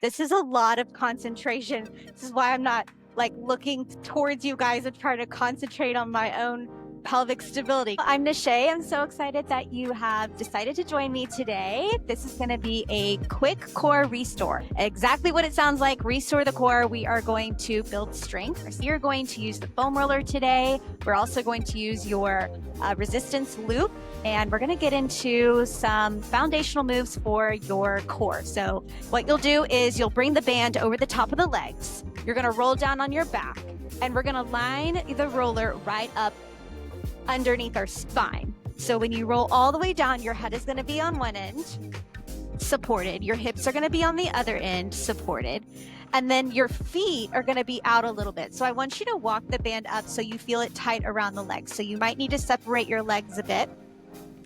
This is a lot of concentration. This is why I'm not like looking towards you guys and trying to concentrate on my own pelvic stability. I'm Nache. I'm so excited that you have decided to join me today. This is going to be a quick core restore. Exactly what it sounds like. Restore the core. We are going to build strength. So you're going to use the foam roller today. We're also going to use your resistance loop, and we're going to get into some foundational moves for your core. So what you'll do is you'll bring the band over the top of the legs. You're going to roll down on your back, and we're going to line the roller right up underneath our spine. So when you roll all the way down, your head is going to be on one end, supported. Your hips are going to be on the other end, supported. And then your feet are going to be out a little bit. So I want you to walk the band up so you feel it tight around the legs. So you might need to separate your legs a bit.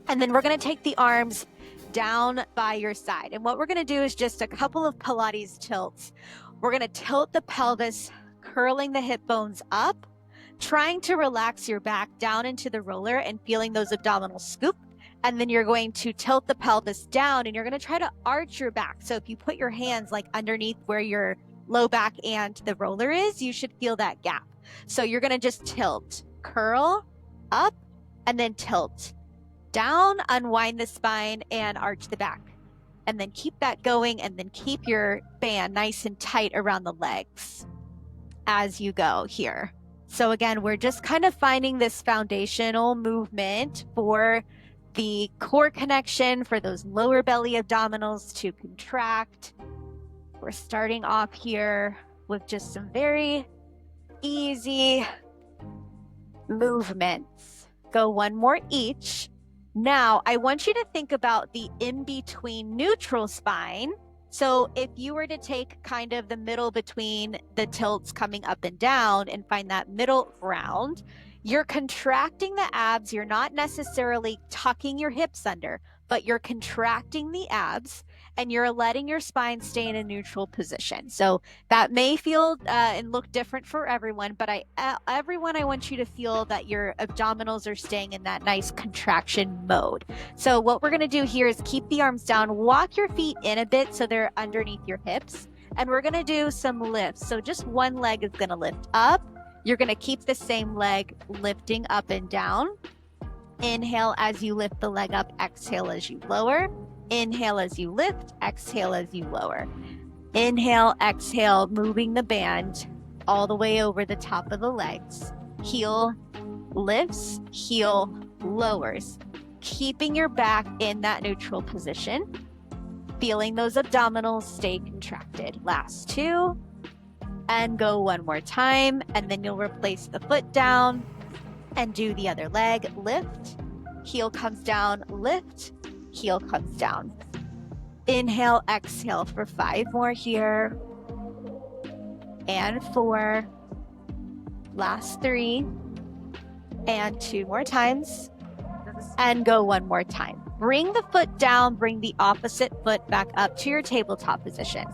And then we're going to take the arms down by your side. And what we're going to do is just a couple of Pilates tilts. We're going to tilt the pelvis, curling the hip bones up, trying to relax your back down into the roller and feeling those abdominals scoop. And then you're going to tilt the pelvis down, and you're going to try to arch your back. So if you put your hands like underneath where your low back and the roller is, you should feel that gap. So you're going to just tilt, curl up, and then tilt down, unwind the spine and arch the back. And then keep that going, and then keep your band nice and tight around the legs as you go here. So again, we're just kind of finding this foundational movement for the core connection, for those lower belly abdominals to contract. We're starting off here with just some very easy movements. Go one more each. Now, I want you to think about the in-between neutral spine. So if you were to take kind of the middle between the tilts coming up and down and find that middle ground, you're contracting the abs. You're not necessarily tucking your hips under, but you're contracting the abs, and you're letting your spine stay in a neutral position. So that may feel and look different for everyone, but everyone, I want you to feel that your abdominals are staying in that nice contraction mode. So what we're going to do here is keep the arms down, walk your feet in a bit so they're underneath your hips, and we're going to do some lifts. So just one leg is going to lift up. You're going to keep the same leg lifting up and down. Inhale as you lift the leg up, exhale as you lower. Inhale as you lift, exhale as you lower. Inhale, exhale, moving the band all the way over the top of the legs. Heel lifts, heel lowers. Keeping your back in that neutral position. Feeling those abdominals stay contracted. Last two. And go one more time. And then you'll replace the foot down and do the other leg. Lift, heel comes down, lift, heel comes down. Inhale, exhale for 5 more here. And 4. Last 3. And 2 more times. And go one more time. Bring the foot down, bring the opposite foot back up to your tabletop position.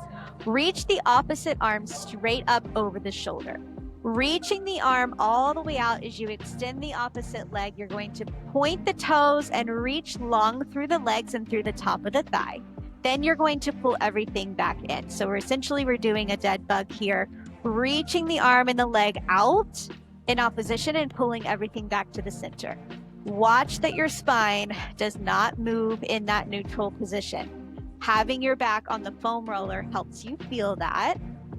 Reach the opposite arm straight up over the shoulder. Reaching the arm all the way out as you extend the opposite leg, you're going to point the toes and reach long through the legs and through the top of the thigh. Then you're going to pull everything back in. So we're doing a dead bug here, reaching the arm and the leg out in opposition and pulling everything back to the center. Watch that your spine does not move in that neutral position. Having your back on the foam roller helps you feel that.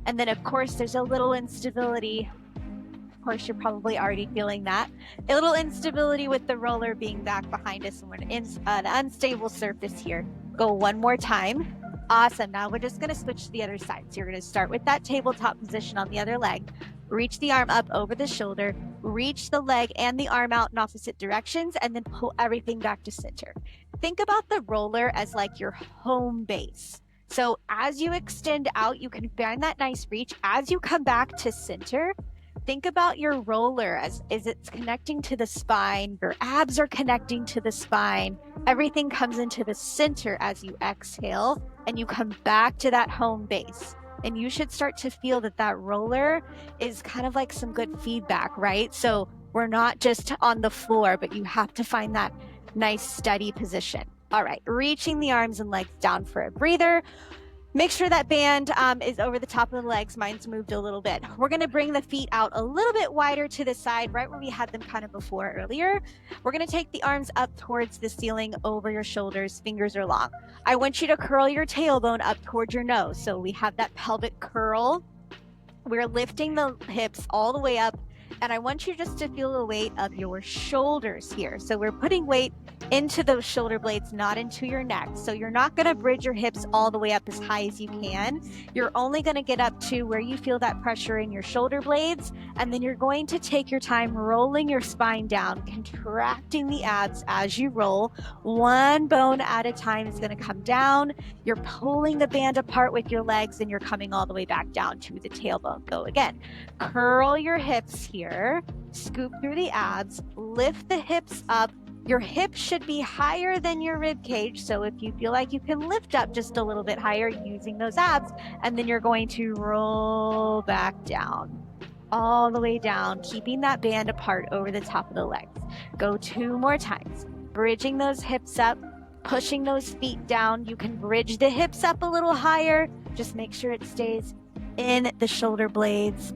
And then, of course, there's a little instability. Of course, you're probably already feeling that. A little instability with the roller being back behind us, and we're in an unstable surface here. Go one more time. Awesome. Now we're just going to switch to the other side. So you're going to start with that tabletop position on the other leg. Reach the arm up over the shoulder. Reach the leg and the arm out in opposite directions, and then pull everything back to center. Think about the roller as like your home base. So as you extend out, you can find that nice reach. As you come back to center, think about your roller as it's connecting to the spine. Your abs are connecting to the spine. Everything comes into the center as you exhale, and you come back to that home base. And you should start to feel that that roller is kind of like some good feedback, right? So we're not just on the floor, but you have to find that nice steady position. All right, reaching the arms and legs down for a breather. Make sure that band is over the top of the legs. Mine's moved a little bit. We're going to bring the feet out a little bit wider to the side, right where we had them kind of before earlier. We're going to take the arms up towards the ceiling over your shoulders. Fingers are long. I want you to curl your tailbone up towards your nose. So we have that pelvic curl. We're lifting the hips all the way up. And I want you just to feel the weight of your shoulders here. So we're putting weight into those shoulder blades, not into your neck. So you're not going to bridge your hips all the way up as high as you can. You're only going to get up to where you feel that pressure in your shoulder blades. And then you're going to take your time rolling your spine down, contracting the abs as you roll. One bone at a time is going to come down. You're pulling the band apart with your legs and you're coming all the way back down to the tailbone. Go again. Curl your hips here, scoop through the abs, lift the hips up. Your hips should be higher than your rib cage. So if you feel like you can lift up just a little bit higher using those abs, and then you're going to roll back down, all the way down, keeping that band apart over the top of the legs. Go 2 more times, bridging those hips up, pushing those feet down. You can bridge the hips up a little higher. Just make sure it stays in the shoulder blades.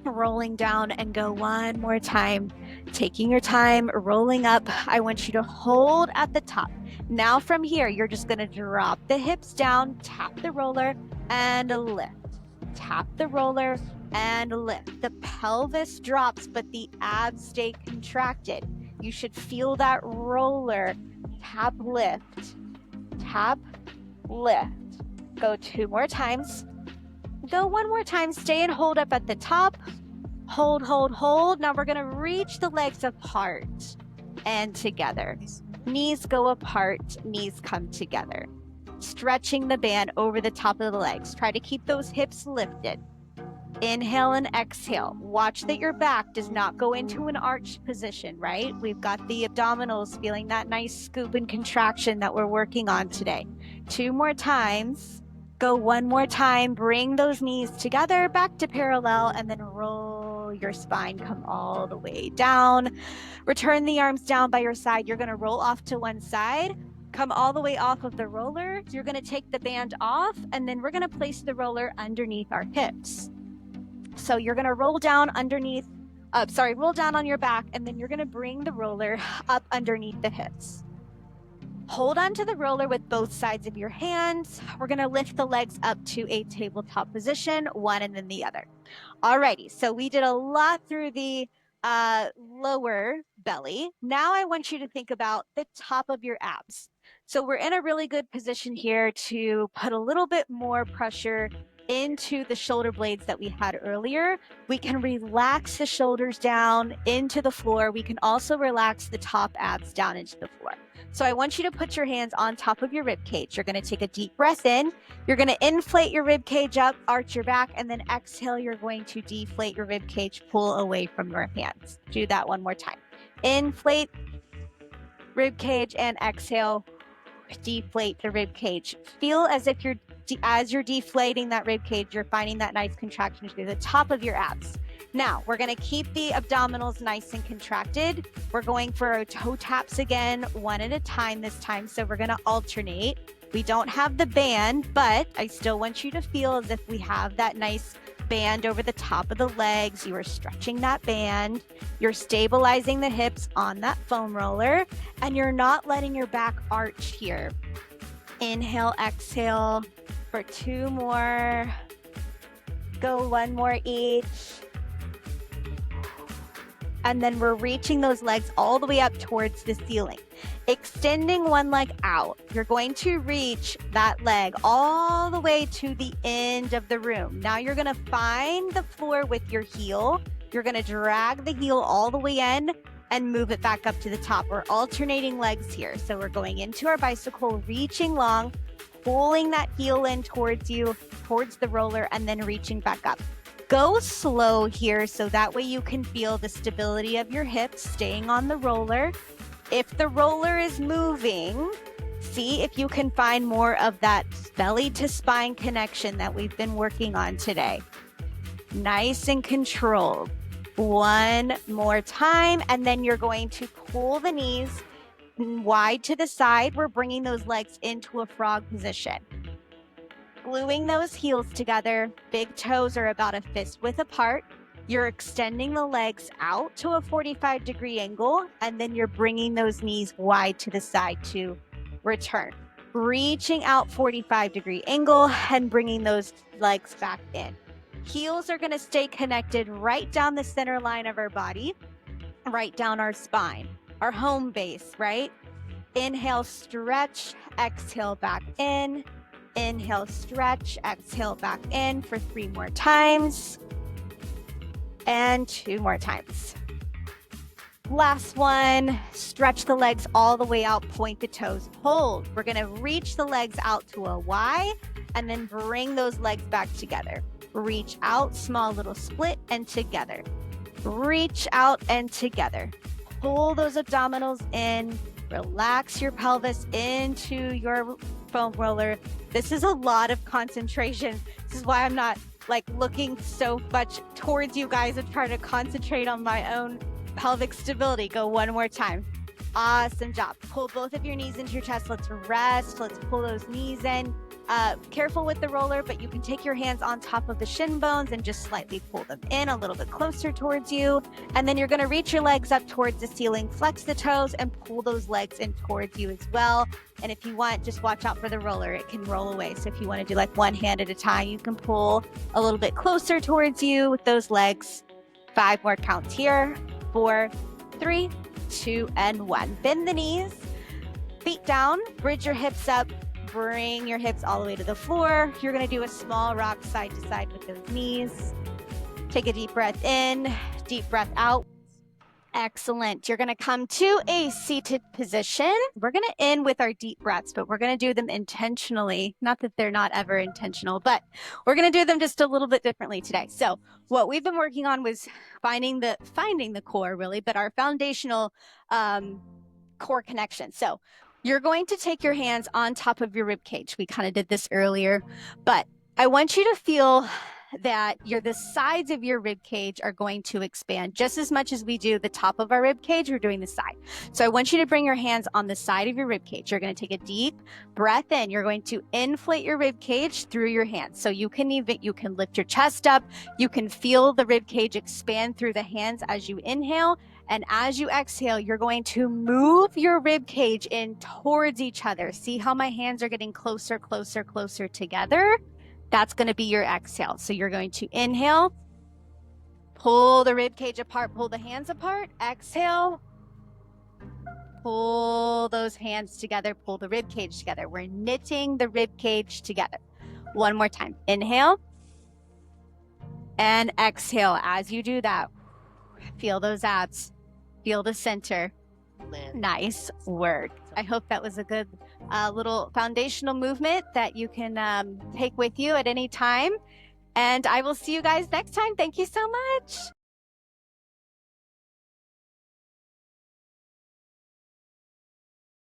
Rolling down and go 1 more time. Taking your time, rolling up. I want you to hold at the top. Now from here, you're just going to drop the hips down, tap the roller, and lift. Tap the roller and lift. The pelvis drops, but the abs stay contracted. You should feel that roller. Tap, lift. Tap, lift. Go 2 more times. Go 1 more time. Stay and hold up at the top. Hold, hold, hold. Now we're going to reach the legs apart and together. Knees go apart, knees come together. Stretching the band over the top of the legs. Try to keep those hips lifted. Inhale and exhale. Watch that your back does not go into an arched position, right? We've got the abdominals feeling that nice scoop and contraction that we're working on today. 2 more times. Go 1 more time. Bring those knees together, back to parallel, and then roll your spine. Come all the way down. Return the arms down by your side. You're going to roll off to one side. Come all the way off of the roller. You're going to take the band off, and then we're going to place the roller underneath our hips. So you're going to roll down underneath, roll down on your back, and then you're going to bring the roller up underneath the hips. Hold on to the roller with both sides of your hands. We're going to lift the legs up to a tabletop position, one and then the other. Alrighty, so we did a lot through the lower belly. Now I want you to think about the top of your abs. So we're in a really good position here to put a little bit more pressure into the shoulder blades that we had earlier. We can relax the shoulders down into the floor. We can also relax the top abs down into the floor. So I want you to put your hands on top of your rib cage. You're going to take a deep breath in. You're going to inflate your rib cage up, arch your back, and then exhale. You're going to deflate your rib cage, pull away from your hands. Do that 1 more time. Inflate rib cage and exhale. Deflate the rib cage. Feel as if as you're deflating that rib cage, you're finding that nice contraction through the top of your abs. Now, we're going to keep the abdominals nice and contracted. We're going for our toe taps again, 1 at a time this time. So we're going to alternate. We don't have the band, but I still want you to feel as if we have that nice band over the top of the legs. You are stretching that band. You're stabilizing the hips on that foam roller, and you're not letting your back arch here. Inhale, exhale for 2 more. Go 1 more each. And then we're reaching those legs all the way up towards the ceiling. Extending one leg out. You're going to reach that leg all the way to the end of the room. Now you're going to find the floor with your heel. You're going to drag the heel all the way in and move it back up to the top. We're alternating legs here. So we're going into our bicycle, reaching long, pulling that heel in towards you, towards the roller, and then reaching back up. Go slow here so that way you can feel the stability of your hips staying on the roller. If the roller is moving, see if you can find more of that belly to spine connection that we've been working on today. Nice and controlled. 1 more time, and then you're going to pull the knees wide to the side. We're bringing those legs into a frog position. gluing those heels together. Big toes are about a fist width apart. You're extending the legs out to a 45-degree angle, and then you're bringing those knees wide to the side to return. Reaching out 45-degree angle and bringing those legs back in. Heels are going to stay connected right down the center line of our body, right down our spine, our home base, right? Inhale, stretch, exhale, back in. Inhale, stretch, exhale, back in for 3 more times. And 2 more times. Last one, stretch the legs all the way out, point the toes, hold. We're gonna reach the legs out to a Y and then bring those legs back together. Reach out, small little split, and together. Reach out and together. Pull those abdominals in, relax your pelvis into your foam roller. This is a lot of concentration. This is why I'm not like looking so much towards you guys and trying to concentrate on my own pelvic stability. Go one more time. Awesome job. Pull both of your knees into your chest. Let's rest. Let's pull those knees in. Careful with the roller, but you can take your hands on top of the shin bones and just slightly pull them in a little bit closer towards you. And then you're going to reach your legs up towards the ceiling, flex the toes, and pull those legs in towards you as well. And if you want, just watch out for the roller. It can roll away. So if you want to do like one hand at a time, you can pull a little bit closer towards you with those legs. 5 more counts here. 4, 3, 2, and 1. Bend the knees, feet down, bridge your hips up, bring your hips all the way to the floor. You're going to do a small rock side to side with those knees. Take a deep breath in, deep breath out. Excellent. You're going to come to a seated position. We're going to end with our deep breaths, but we're going to do them intentionally. Not that they're not ever intentional, but we're going to do them just a little bit differently today. So what we've been working on was finding the core really, but our foundational core connection. So you're going to take your hands on top of your rib cage. We kind of did this earlier, but I want you to feel that the sides of your rib cage are going to expand just as much as we do the top of our rib cage. We're doing the side. So I want you to bring your hands on the side of your rib cage. You're going to take a deep breath in. You're going to inflate your rib cage through your hands. So you can lift your chest up. You can feel the rib cage expand through the hands as you inhale. And as you exhale, you're going to move your rib cage in towards each other. See how my hands are getting closer, closer, closer together? That's going to be your exhale. So you're going to inhale, pull the rib cage apart, pull the hands apart, exhale, pull those hands together, pull the rib cage together. We're knitting the rib cage together. One more time. Inhale and exhale. As you do that, feel those abs, feel the center. Nice work. I hope that was a good little foundational movement that you can take with you at any time. And I will see you guys next time. Thank you so much.